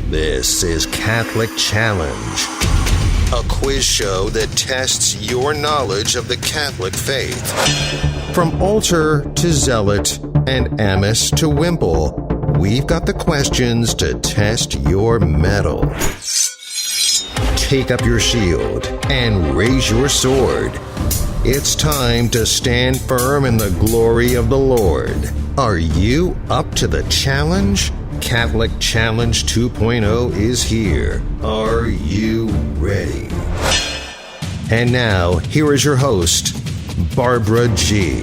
This is Catholic Challenge, a quiz show that tests your knowledge of the Catholic faith. From altar to zealot and amice to wimple, we've got the questions to test your mettle. Take up your shield and raise your sword. It's time to stand firm in the glory of the Lord. Are you up to the challenge? Catholic Challenge 2.0 is here. Are you ready? And now, here is your host, Barbara G.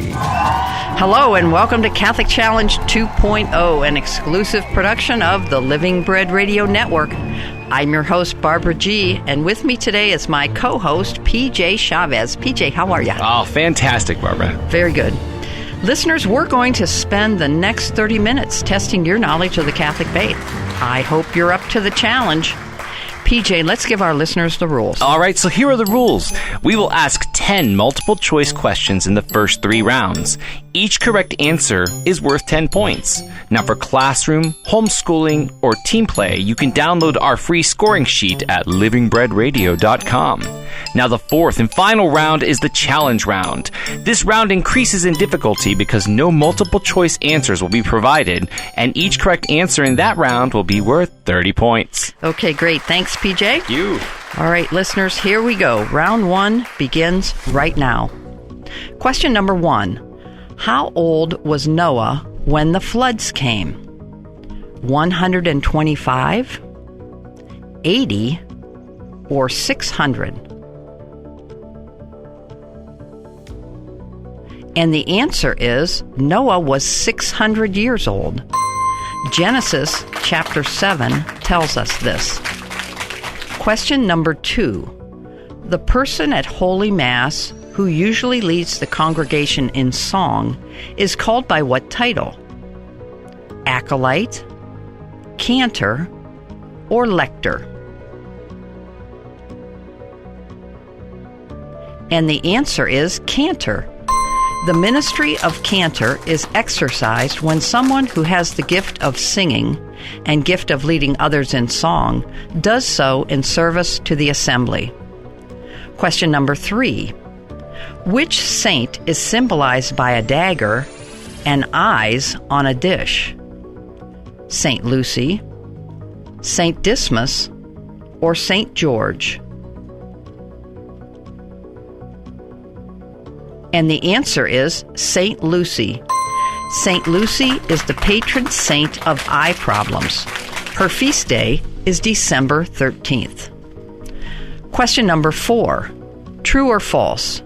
Hello and welcome to Catholic Challenge 2.0, an exclusive production of the Living Bread Radio Network. I'm your host, Barbara G., and with me today is my co-host, PJ Chavez. PJ, how are you? Oh, fantastic, Barbara. Very good. Listeners, we're going to spend the next 30 minutes testing your knowledge of the Catholic faith. I hope you're up to the challenge. PJ, let's give our listeners the rules. All right, so here are the rules. We will ask 10 multiple-choice questions in the first 3 rounds. Each correct answer is worth 10 points. Now, for classroom, homeschooling, or team play, you can download our free scoring sheet at livingbreadradio.com. Now, the fourth and final round is the challenge round. This round increases in difficulty because no multiple-choice answers will be provided, and each correct answer in that round will be worth 30 points. Okay, great. Thanks, PJ. Thank you. All right, listeners, here we go. Round 1 begins right now. Question number 1. How old was Noah when the floods came? 125, 80, or 600? And the answer is Noah was 600 years old. Genesis chapter 7 tells us this. Question number 2. The person at Holy Mass who usually leads the congregation in song is called by what title? Acolyte, cantor, or lector? And the answer is cantor. The ministry of cantor is exercised when someone who has the gift of singing and gift of leading others in song does so in service to the assembly. Question number 3. Which saint is symbolized by a dagger and eyes on a dish? Saint Lucy, Saint Dismas, or Saint George? And the answer is Saint Lucy. Saint Lucy is the patron saint of eye problems. Her feast day is December 13th. Question number 4. True or false?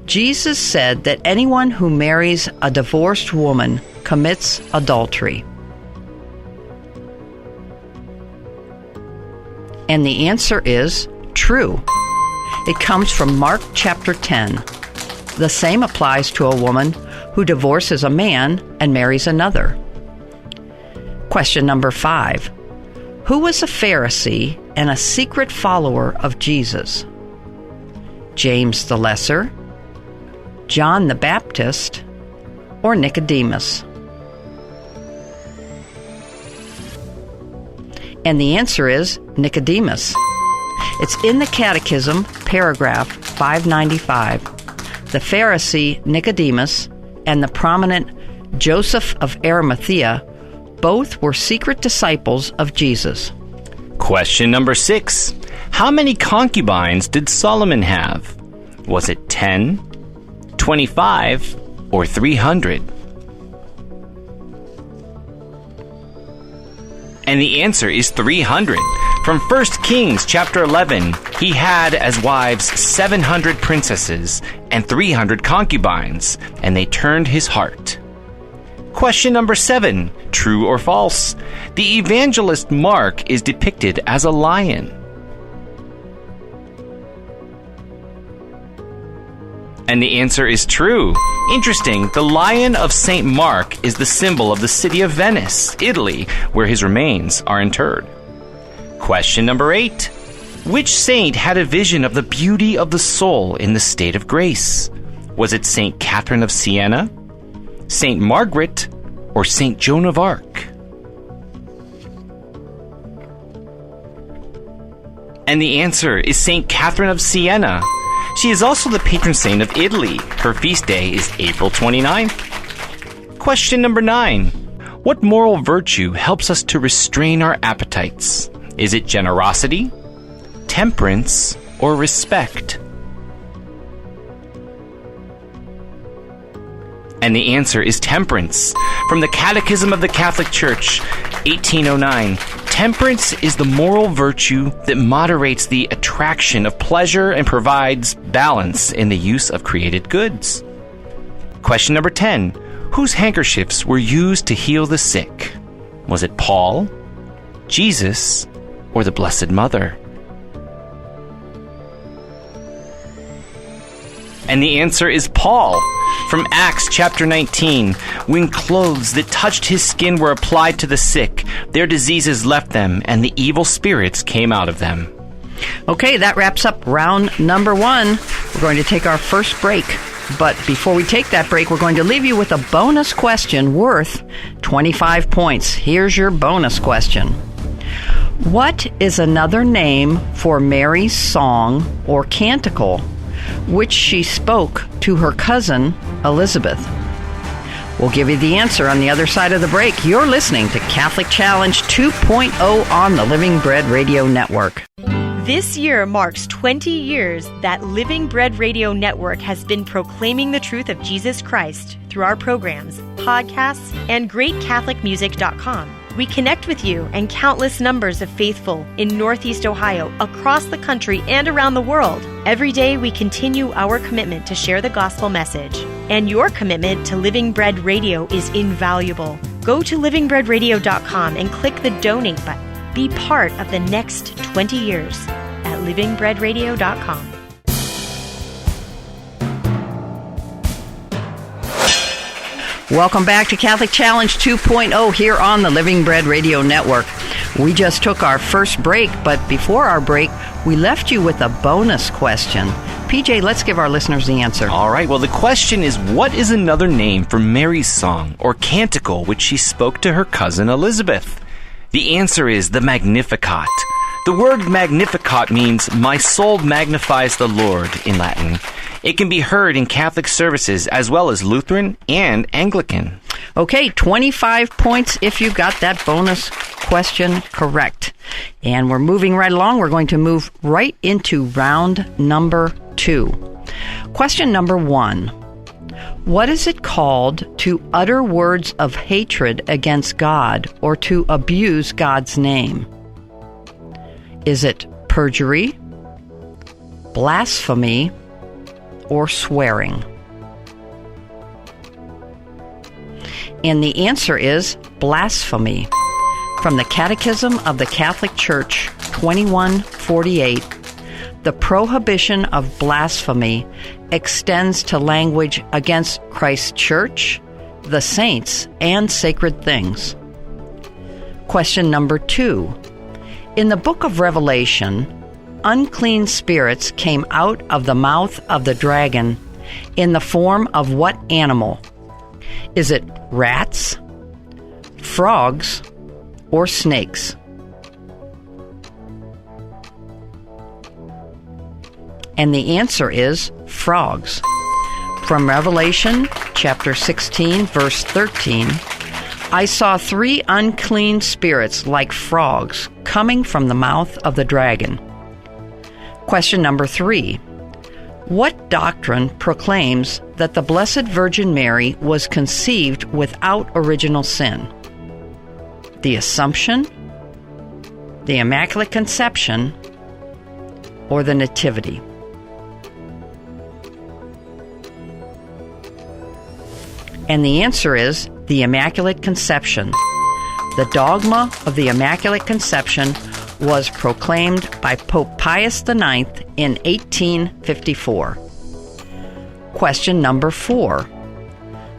Jesus said that anyone who marries a divorced woman commits adultery. And the answer is true. It comes from Mark chapter 10. The same applies to a woman who divorces a man and marries another. Question number 5. Who was a Pharisee and a secret follower of Jesus? James the Lesser, John the Baptist, or Nicodemus? And the answer is Nicodemus. It's in the Catechism, paragraph 595. The Pharisee Nicodemus and the prominent Joseph of Arimathea both were secret disciples of Jesus. Question number 6. How many concubines did Solomon have? Was it 10, 25, or 300? And the answer is 300. From 1 Kings chapter 11, he had as wives 700 princesses and 300 concubines, and they turned his heart. Question number 7, true or false? The evangelist Mark is depicted as a lion. And the answer is true. Interesting, the Lion of St. Mark is the symbol of the city of Venice, Italy, where his remains are interred. Question number 8. Which saint had a vision of the beauty of the soul in the state of grace? Was it St. Catherine of Siena, St. Margaret, or St. Joan of Arc? And the answer is St. Catherine of Siena. She is also the patron saint of Italy. Her feast day is April 29th. Question number 9. What moral virtue helps us to restrain our appetites? Is it generosity, temperance, or respect? And the answer is temperance. From the Catechism of the Catholic Church, 1809, temperance is the moral virtue that moderates the attraction of pleasure and provides balance in the use of created goods. Question number 10. Whose handkerchiefs were used to heal the sick? Was it Paul, Jesus, or the Blessed Mother? And the answer is Paul. From Acts chapter 19, when clothes that touched his skin were applied to the sick, their diseases left them, and the evil spirits came out of them. Okay, that wraps up round number 1. We're going to take our first break. But before we take that break, we're going to leave you with a bonus question worth 25 points. Here's your bonus question. What is another name for Mary's song or canticle, which she spoke to her cousin, Elizabeth? We'll give you the answer on the other side of the break. You're listening to Catholic Challenge 2.0 on the Living Bread Radio Network. This year marks 20 years that Living Bread Radio Network has been proclaiming the truth of Jesus Christ through our programs, podcasts, and GreatCatholicMusic.com. We connect with you and countless numbers of faithful in Northeast Ohio, across the country, and around the world. Every day we continue our commitment to share the gospel message. And your commitment to Living Bread Radio is invaluable. Go to livingbreadradio.com and click the donate button. Be part of the next 20 years at livingbreadradio.com. Welcome back to Catholic Challenge 2.0 here on the Living Bread Radio Network. We just took our first break, but before our break, we left you with a bonus question. PJ, let's give our listeners the answer. All right, well, the question is, what is another name for Mary's song or canticle which she spoke to her cousin Elizabeth? The answer is the Magnificat. The word Magnificat means, my soul magnifies the Lord in Latin. It can be heard in Catholic services as well as Lutheran and Anglican. Okay, 25 points if you got that bonus question correct. And we're moving right along. We're going to move right into round number 2. Question number 1. What is it called to utter words of hatred against God or to abuse God's name? Is it perjury, blasphemy, or swearing? And the answer is blasphemy. From the Catechism of the Catholic Church, 2148, the prohibition of blasphemy extends to language against Christ's church, the saints, and sacred things. Question number 2. In the book of Revelation, unclean spirits came out of the mouth of the dragon in the form of what animal? Is it rats, frogs, or snakes? And the answer is frogs. From Revelation chapter 16, verse 13, I saw 3 unclean spirits like frogs coming from the mouth of the dragon. Question number 3. What doctrine proclaims that the Blessed Virgin Mary was conceived without original sin? The Assumption, the Immaculate Conception, or the Nativity? And the answer is the Immaculate Conception. The dogma of the Immaculate Conception was proclaimed by Pope Pius IX in 1854. Question number 4.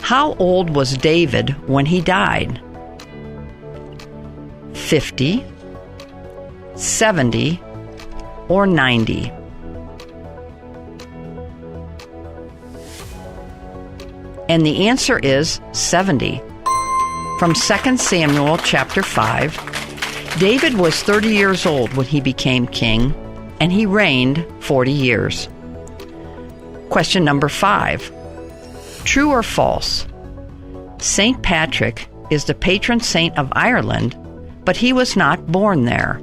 How old was David when he died? 50, 70, or 90? And the answer is 70. From 2 Samuel chapter 5, David was 30 years old when he became king, and he reigned 40 years. Question number 5. True or false? St. Patrick is the patron saint of Ireland, but he was not born there.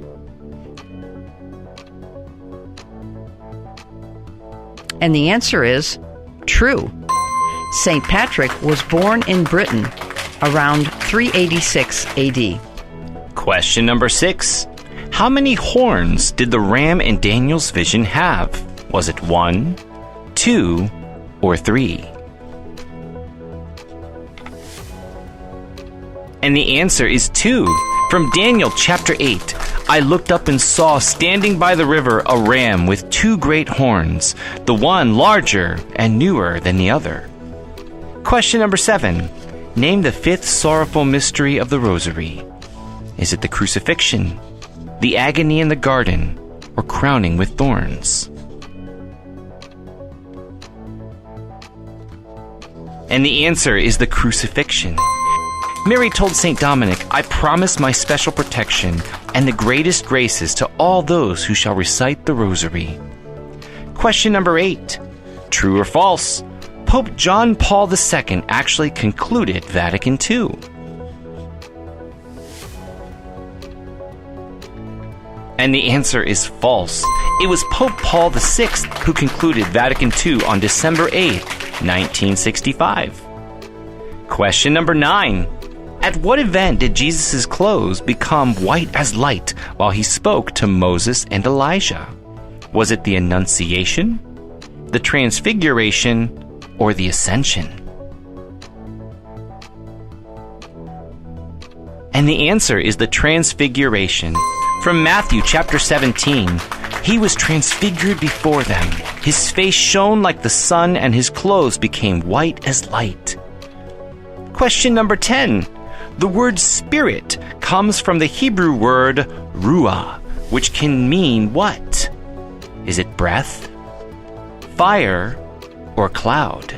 And the answer is true. St. Patrick was born in Britain around 386 AD. Question number 6. How many horns did the ram in Daniel's vision have? Was it 1, 2, or 3? And the answer is 2. From Daniel chapter 8, I looked up and saw standing by the river a ram with 2 great horns, the one larger and newer than the other. Question number 7. Name the 5th sorrowful mystery of the Rosary. Is it the crucifixion, the agony in the garden, or crowning with thorns? And the answer is the crucifixion. Mary told St. Dominic, I promise my special protection and the greatest graces to all those who shall recite the Rosary. Question number 8. True or false? Pope John Paul II actually concluded Vatican II. And the answer is false. It was Pope Paul VI who concluded Vatican II on December 8, 1965. Question number 9. At what event did Jesus' clothes become white as light while he spoke to Moses and Elijah? Was it the Annunciation, the Transfiguration, or the Ascension? And the answer is the Transfiguration. From Matthew chapter 17, he was transfigured before them. His face shone like the sun, and his clothes became white as light. Question number 10. The word spirit comes from the Hebrew word ruah, which can mean what? Is it breath, fire, or cloud?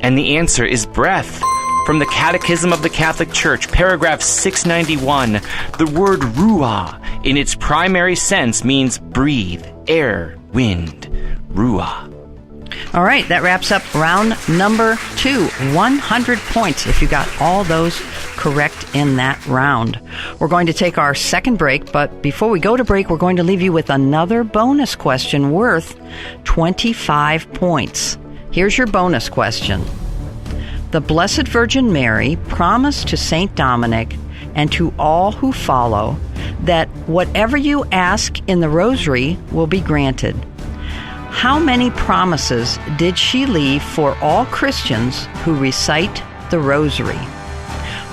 And the answer is breath. From the Catechism of the Catholic Church, paragraph 691, the word ruah in its primary sense means breathe, air, wind, ruah. All right, that wraps up round number 2. 100 points if you got all those correct in that round. We're going to take our second break, but before we go to break, we're going to leave you with another bonus question worth 25 points. Here's your bonus question. The Blessed Virgin Mary promised to St. Dominic and to all who follow that whatever you ask in the Rosary will be granted. How many promises did she leave for all Christians who recite the Rosary?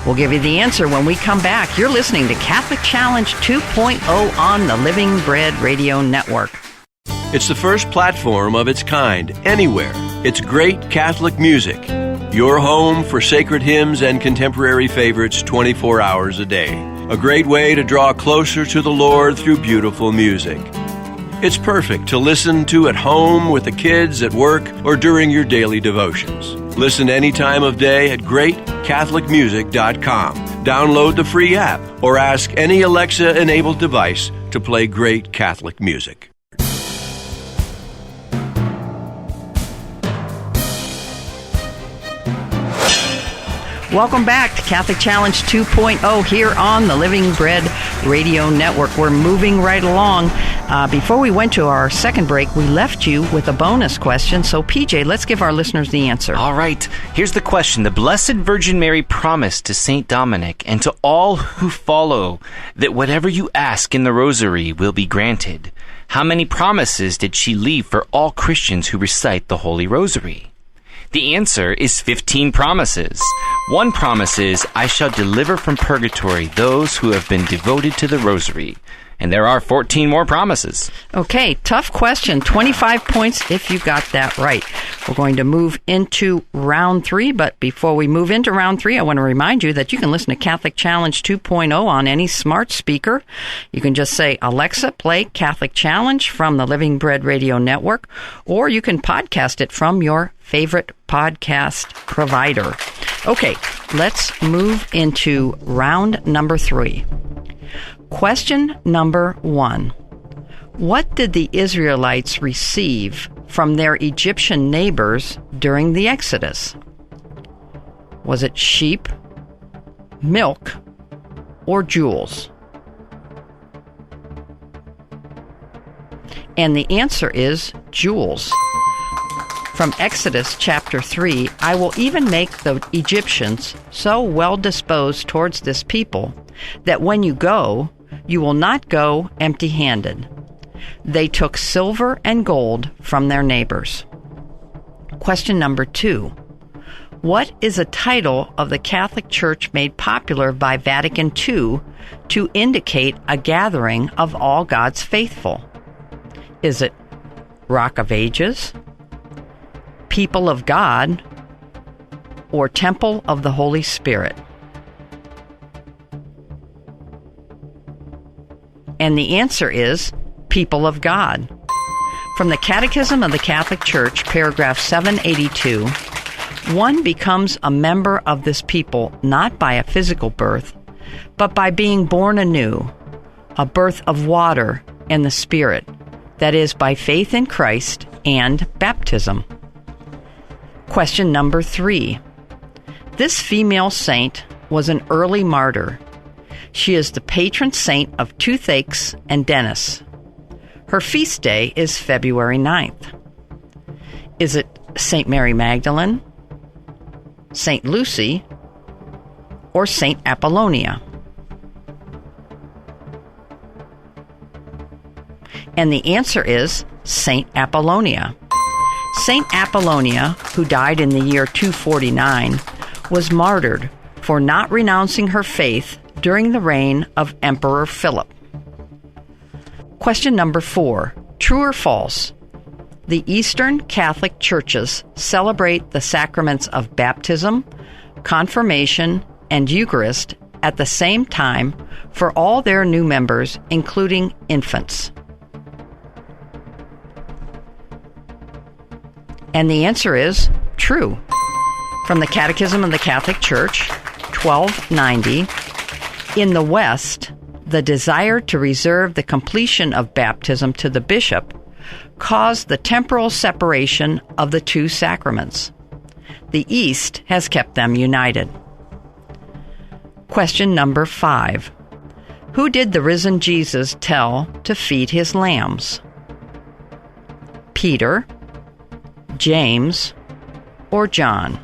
We'll give you the answer when we come back. You're listening to Catholic Challenge 2.0 on the Living Bread Radio Network. It's the first platform of its kind anywhere. It's great Catholic music. Your home for sacred hymns and contemporary favorites 24 hours a day. A great way to draw closer to the Lord through beautiful music. It's perfect to listen to at home with the kids, at work, or during your daily devotions. Listen any time of day at greatcatholicmusic.com. Download the free app or ask any Alexa-enabled device to play great Catholic music. Welcome back to Catholic Challenge 2.0 here on the Living Bread Radio Network. We're moving right along. Before we went to our second break, we left you with a bonus question. So, PJ, let's give our listeners the answer. All right. Here's the question. The Blessed Virgin Mary promised to St. Dominic and to all who follow that whatever you ask in the Rosary will be granted. How many promises did she leave for all Christians who recite the Holy Rosary? The answer is 15 promises. One promise is, I shall deliver from purgatory those who have been devoted to the Rosary. And there are 14 more promises. Okay, tough question. 25 points if you got that right. We're going to move into round 3, but before we move into round 3, I want to remind you that you can listen to Catholic Challenge 2.0 on any smart speaker. You can just say, Alexa, play Catholic Challenge from the Living Bread Radio Network, or you can podcast it from your favorite podcast provider. Okay, let's move into round number 3. Question number 1. What did the Israelites receive from their Egyptian neighbors during the Exodus? Was it sheep, milk, or jewels? And the answer is jewels. From Exodus chapter 3, I will even make the Egyptians so well disposed towards this people that when you go, you will not go empty-handed. They took silver and gold from their neighbors. Question number 2. What is a title of the Catholic Church made popular by Vatican II to indicate a gathering of all God's faithful? Is it Rock of Ages, People of God, or Temple of the Holy Spirit? And the answer is People of God. From the Catechism of the Catholic Church, paragraph 782, one becomes a member of this people not by a physical birth, but by being born anew, a birth of water and the Spirit, that is, by faith in Christ and baptism. Question number 3. This female saint was an early martyr. She is the patron saint of toothaches and dentists. Her feast day is February 9th. Is it St. Mary Magdalene, St. Lucy, or St. Apollonia? And the answer is St. Apollonia. St. Apollonia, who died in the year 249, was martyred for not renouncing her faith during the reign of Emperor Philip. Question number 4. True or false? The Eastern Catholic Churches celebrate the sacraments of baptism, confirmation, and Eucharist at the same time for all their new members, including infants. And the answer is true. From the Catechism of the Catholic Church, 1290, in the West, the desire to reserve the completion of baptism to the bishop caused the temporal separation of the two sacraments. The East has kept them united. Question number 5. Who did the risen Jesus tell to feed his lambs? Peter, James, or John?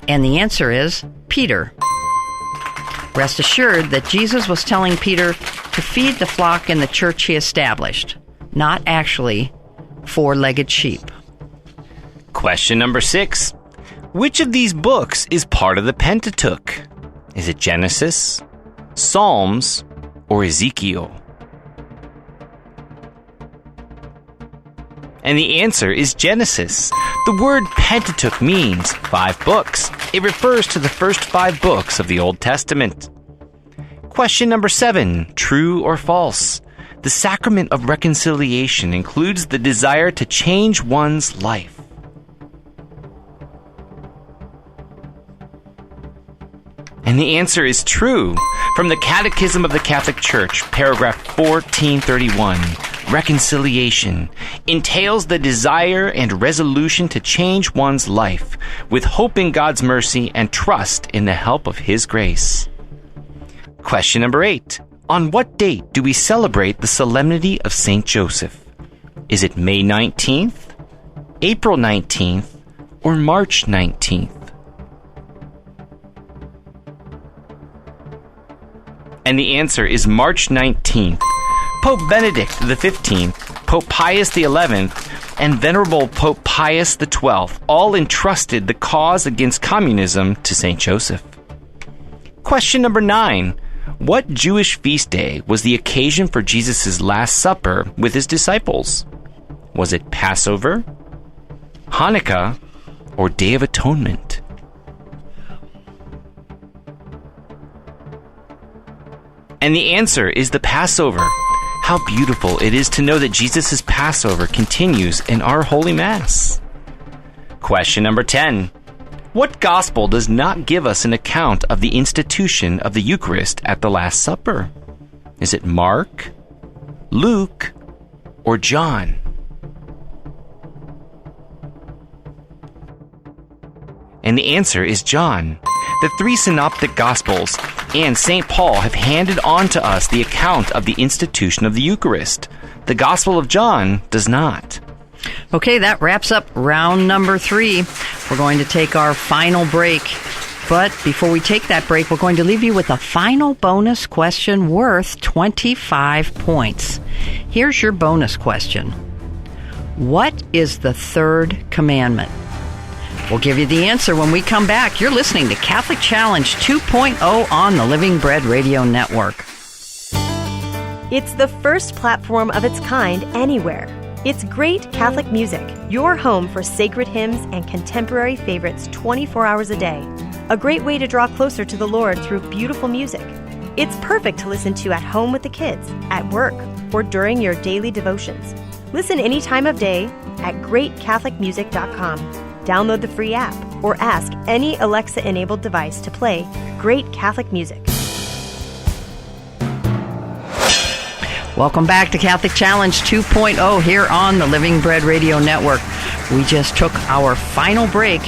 And the answer is Peter. Rest assured that Jesus was telling Peter to feed the flock in the church he established, not actually four-legged sheep. Question number 6. Which of these books is part of the Pentateuch? Is it Genesis, Psalms, or Ezekiel? And the answer is Genesis. The word Pentateuch means 5 books. It refers to the first 5 books of the Old Testament. Question number 7. True or false? The sacrament of reconciliation includes the desire to change one's life. And the answer is true. From the Catechism of the Catholic Church, paragraph 1431, reconciliation entails the desire and resolution to change one's life with hope in God's mercy and trust in the help of His grace. Question number 8. On what date do we celebrate the Solemnity of St. Joseph? Is it May 19th, April 19th, or March 19th? And the answer is March 19th. Pope Benedict XV, Pope Pius XI, and Venerable Pope Pius XII all entrusted the cause against communism to St. Joseph. Question number 9. What Jewish feast day was the occasion for Jesus' Last Supper with his disciples? Was it Passover, Hanukkah, or Day of Atonement? And the answer is the Passover. How beautiful it is to know that Jesus' Passover continues in our Holy Mass. Question number 10. What gospel does not give us an account of the institution of the Eucharist at the Last Supper? Is it Mark, Luke, or John? And the answer is John. The three synoptic Gospels and St. Paul have handed on to us the account of the institution of the Eucharist. The Gospel of John does not. Okay, that wraps up round number 3. We're going to take our final break. But before we take that break, we're going to leave you with a final bonus question worth 25 points. Here's your bonus question. What is the third commandment? We'll give you the answer when we come back. You're listening to Catholic Challenge 2.0 on the Living Bread Radio Network. It's the first platform of its kind anywhere. It's great Catholic music, your home for sacred hymns and contemporary favorites 24 hours a day. A great way to draw closer to the Lord through beautiful music. It's perfect to listen to at home with the kids, at work, or during your daily devotions. Listen any time of day at greatcatholicmusic.com. Download the free app or ask any Alexa-enabled device to play great Catholic music. Welcome back to Catholic Challenge 2.0 here on the Living Bread Radio Network. We just took our final break,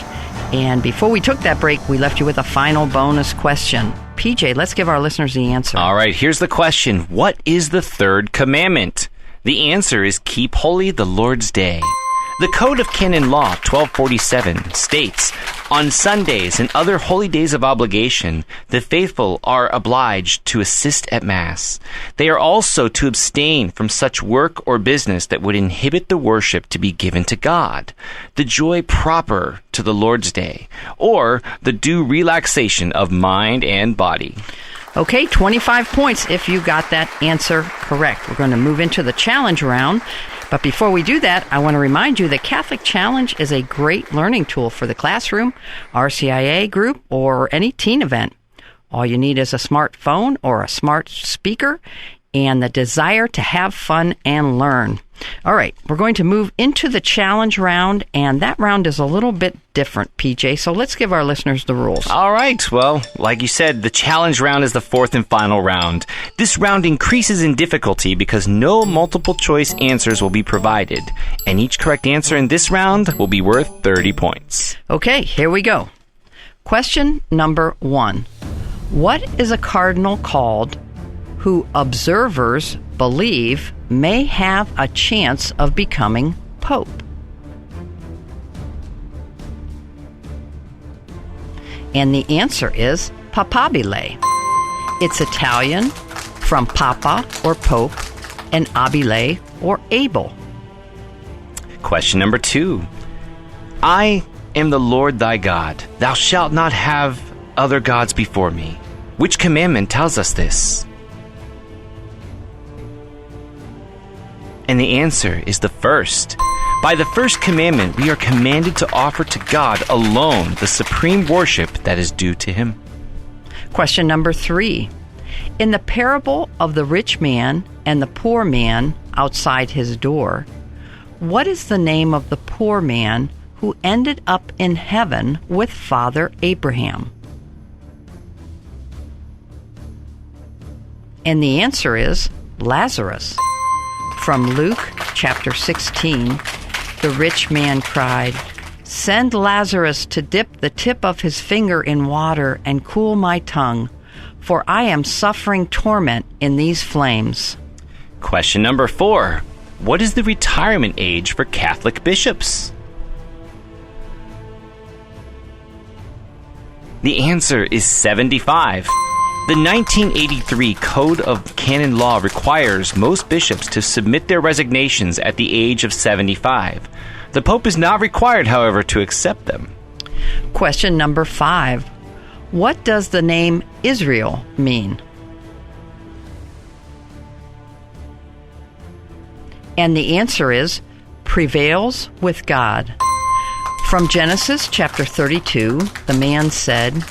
and before we took that break, we left you with a final bonus question. PJ, let's give our listeners the answer. All right, here's the question. What is the third commandment? The answer is keep holy the Lord's Day. The Code of Canon Law 1247 states, on Sundays and other holy days of obligation, the faithful are obliged to assist at Mass. They are also to abstain from such work or business that would inhibit the worship to be given to God, the joy proper to the Lord's Day, or the due relaxation of mind and body. Okay, 25 points if you got that answer correct. We're going to move into the challenge round. But before we do that, I want to remind you that Catholic Challenge is a great learning tool for the classroom, RCIA group, or any teen event. All you need is a smartphone or a smart speaker and the desire to have fun and learn. All right, we're going to move into the challenge round, and that round is a little bit different, PJ, so let's give our listeners the rules. All right, well, like you said, the challenge round is the fourth and final round. This round increases in difficulty because no multiple choice answers will be provided, and each correct answer in this round will be worth 30 points. Okay, here we go. Question number 1. What is a cardinal called who observers believe may have a chance of becoming pope? And the answer is papabile. It's Italian from papa or pope and abile or able. Question number 2. I am the Lord thy God. Thou shalt not have other gods before me. Which commandment tells us this? And the answer is the first. By the first commandment, we are commanded to offer to God alone the supreme worship that is due to him. Question number 3. In the parable of the rich man and the poor man outside his door, what is the name of the poor man who ended up in heaven with Father Abraham? And the answer is Lazarus. From Luke chapter 16, the rich man cried, "Send Lazarus to dip the tip of his finger in water and cool my tongue, for I am suffering torment in these flames." Question number 4. What is the retirement age for Catholic bishops? The answer is 75. The 1983 Code of Canon Law requires most bishops to submit their resignations at the age of 75. The Pope is not required, however, to accept them. Question number 5. What does the name Israel mean? And the answer is prevails with God. From Genesis chapter 32, the man said,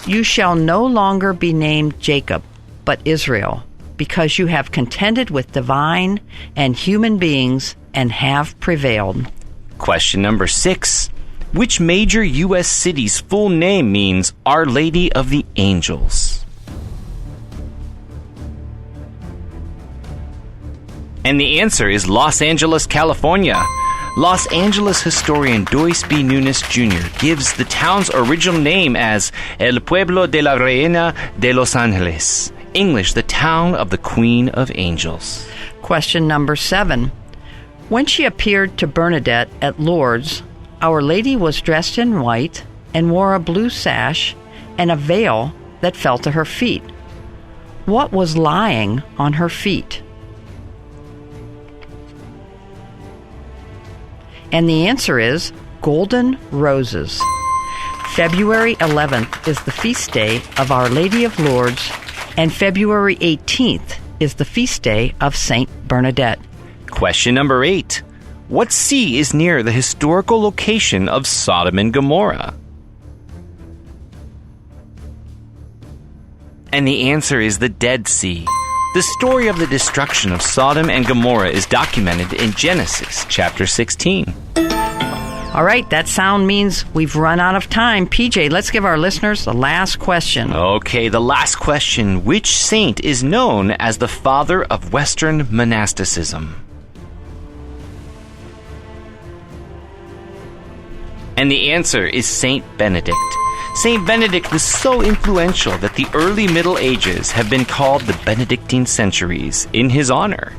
"You shall no longer be named Jacob, but Israel, because you have contended with divine and human beings and have prevailed." Question number 6. Which major U.S. city's full name means Our Lady of the Angels? And the answer is Los Angeles, California. Los Angeles historian Doyce B. Nunes Jr. gives the town's original name as El Pueblo de la Reina de Los Angeles. English, the town of the Queen of Angels. Question number 7. When she appeared to Bernadette at Lourdes, Our Lady was dressed in white and wore a blue sash and a veil that fell to her feet. What was lying on her feet? And the answer is golden roses. February 11th is the feast day of Our Lady of Lourdes, and February 18th is the feast day of Saint Bernadette. Question number 8. What sea is near the historical location of Sodom and Gomorrah? And the answer is the Dead Sea. The story of the destruction of Sodom and Gomorrah is documented in Genesis chapter 16. All right, that sound means we've run out of time. PJ, let's give our listeners the last question. Okay, the last question. Which saint is known as the father of Western monasticism? And the answer is Saint Benedict. Saint Benedict was so influential that the early Middle Ages have been called the Benedictine centuries in his honor.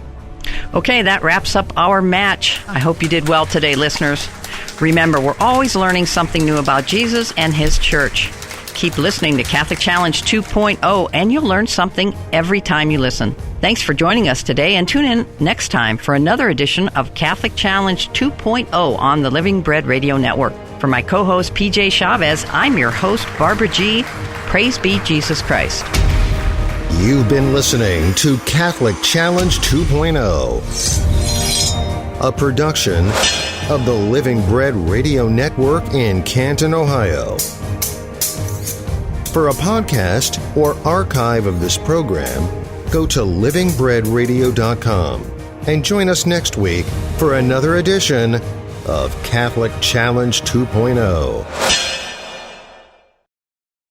Okay, that wraps up our match. I hope you did well today, listeners. Remember, we're always learning something new about Jesus and his church. Keep listening to Catholic Challenge 2.0, and you'll learn something every time you listen. Thanks for joining us today, and tune in next time for another edition of Catholic Challenge 2.0 on the Living Bread Radio Network. For my co-host, PJ Chavez, I'm your host, Barbara G. Praise be Jesus Christ. You've been listening to Catholic Challenge 2.0, a production of the Living Bread Radio Network in Canton, Ohio. For a podcast or archive of this program, go to livingbreadradio.com and join us next week for another edition of Catholic Challenge 2.0.